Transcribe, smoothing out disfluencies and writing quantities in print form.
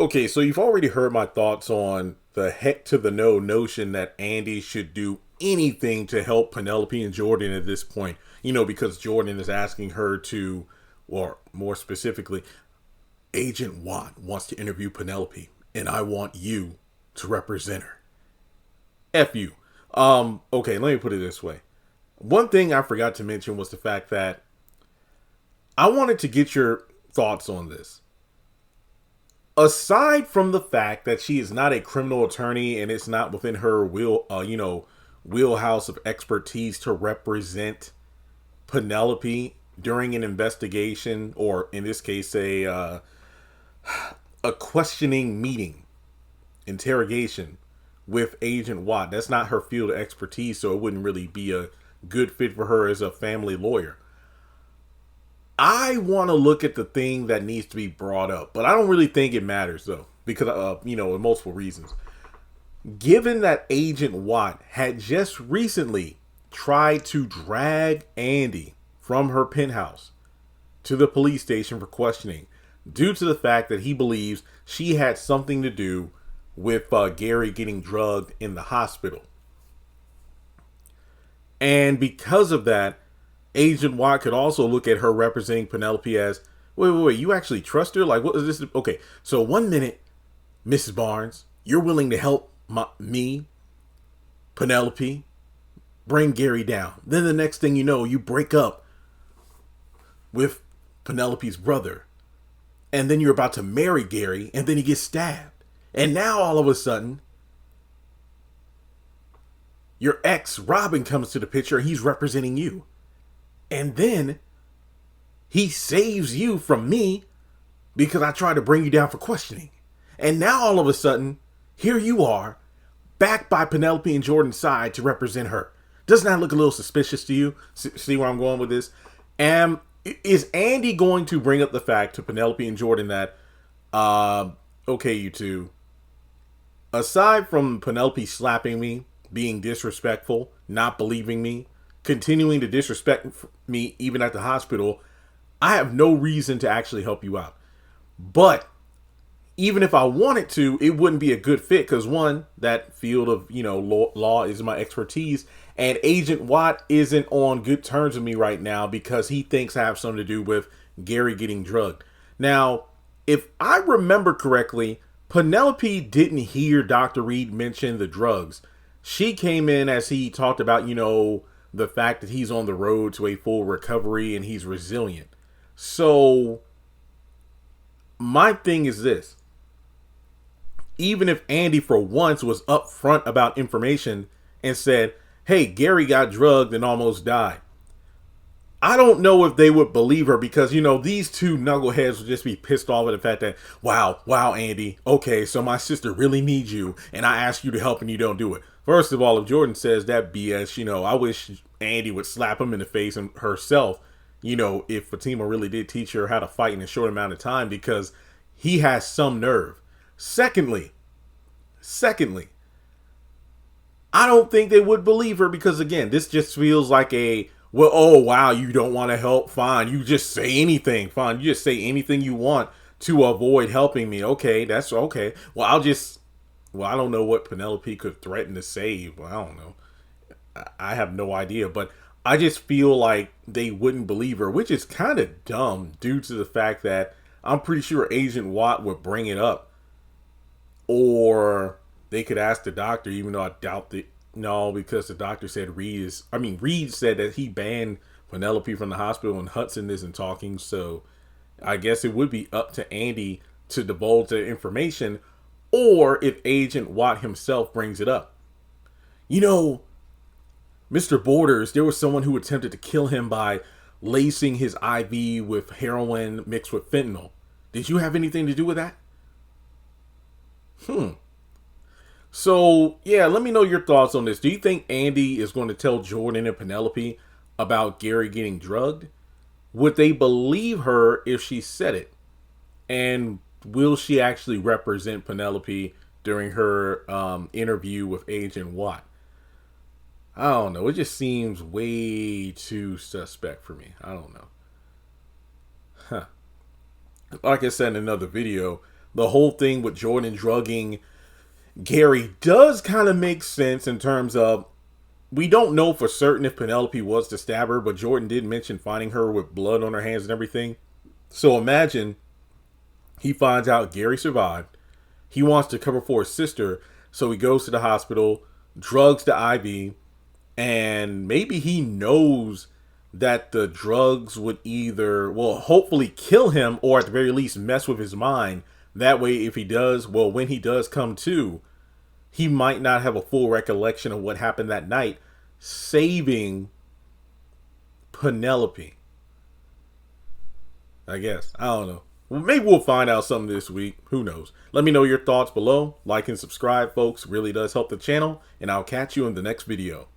Okay, so you've already heard my thoughts on the heck to the no notion that Andi should do anything to help Penelope and Jordan at this point. Because Jordan is asking her to, or more specifically, Agent Watt wants to interview Penelope, and I want you to represent her. F you. Okay, let me put it this way. One thing I forgot to mention was the fact that I wanted to get your thoughts on this. Aside from the fact that she is not a criminal attorney and it's not within her wheelhouse of expertise to represent Penelope during an investigation, or in this case, a questioning meeting, interrogation with Agent Watt. That's not her field of expertise, so it wouldn't really be a good fit for her as a family lawyer. I want to look at the thing that needs to be brought up, but I don't really think it matters though, because in multiple reasons. Given that Agent Watt had just recently tried to drag Andi from her penthouse to the police station for questioning, due to the fact that he believes she had something to do with Gary getting drugged in the hospital. And because of that, Agent Watt could also look at her representing Penelope as, wait, you actually trust her? Like, what is this? Okay, so 1 minute, Mrs. Barnes, you're willing to help me, Penelope, bring Gary down. Then the next thing you know, you break up with Penelope's brother. And then you're about to marry Gary, and then he gets stabbed. And now all of a sudden, your ex, Robin, comes to the picture and he's representing you. And then he saves you from me because I tried to bring you down for questioning. And now all of a sudden, here you are, backed by Penelope and Jordan's side to represent her. Doesn't that look a little suspicious to you? See where I'm going with this? And is Andi going to bring up the fact to Penelope and Jordan that, okay, you two, aside from Penelope slapping me, being disrespectful, not believing me, continuing to disrespect me even at the hospital, I have no reason to actually help you out. But even if I wanted to, it wouldn't be a good fit because, one, that field of law is my expertise, and Agent Watt isn't on good terms with me right now because he thinks I have something to do with Gary getting drugged. Now, if I remember correctly, Penelope didn't hear Dr. Reed mention the drugs. She came in as he talked about, the fact that he's on the road to a full recovery and he's resilient. So my thing is this. Even if Andi for once was upfront about information and said, hey, Gary got drugged and almost died, I don't know if they would believe her because, these two knuckleheads would just be pissed off at the fact that, wow, Andi, okay, so my sister really needs you and I ask you to help and you don't do it. First of all, if Jordan says that BS, I wish Andi would slap him in the face and herself, if Fatima really did teach her how to fight in a short amount of time, because he has some nerve. Secondly, I don't think they would believe her because, again, this just feels like you don't want to help? Fine. You just say anything. Fine. You just say anything you want to avoid helping me. Okay, that's okay. Well, I don't know what Penelope could threaten to say. Well, I don't know. I have no idea. But I just feel like they wouldn't believe her, which is kind of dumb due to the fact that I'm pretty sure Agent Watt would bring it up. Or they could ask the doctor, even though I doubt that. No, because the doctor said Reed said that he banned Penelope from the hospital and Hudson isn't talking. So I guess it would be up to Andi to divulge the information. Or if Agent Watt himself brings it up. Mr. Borders, there was someone who attempted to kill him by lacing his IV with heroin mixed with fentanyl. Did you have anything to do with that? So, yeah, let me know your thoughts on this. Do you think Andi is going to tell Jordan and Penelope about Gary getting drugged? Would they believe her if she said it? And will she actually represent Penelope during her interview with Agent Watt? I don't know. It just seems way too suspect for me. I don't know. Like I said in another video, the whole thing with Jordan drugging Gary does kind of make sense in terms of we don't know for certain if Penelope was the stabber, but Jordan did mention finding her with blood on her hands and everything. So imagine he finds out Gary survived. He wants to cover for his sister, so he goes to the hospital, drugs the IV, and maybe he knows that the drugs would either, well, hopefully kill him or at the very least mess with his mind. That way, if he does, well, when he does come to, he might not have a full recollection of what happened that night, saving Penelope. I guess. I don't know. Well, maybe we'll find out something this week. Who knows? Let me know your thoughts below. Like and subscribe, folks. Really does help the channel. And I'll catch you in the next video.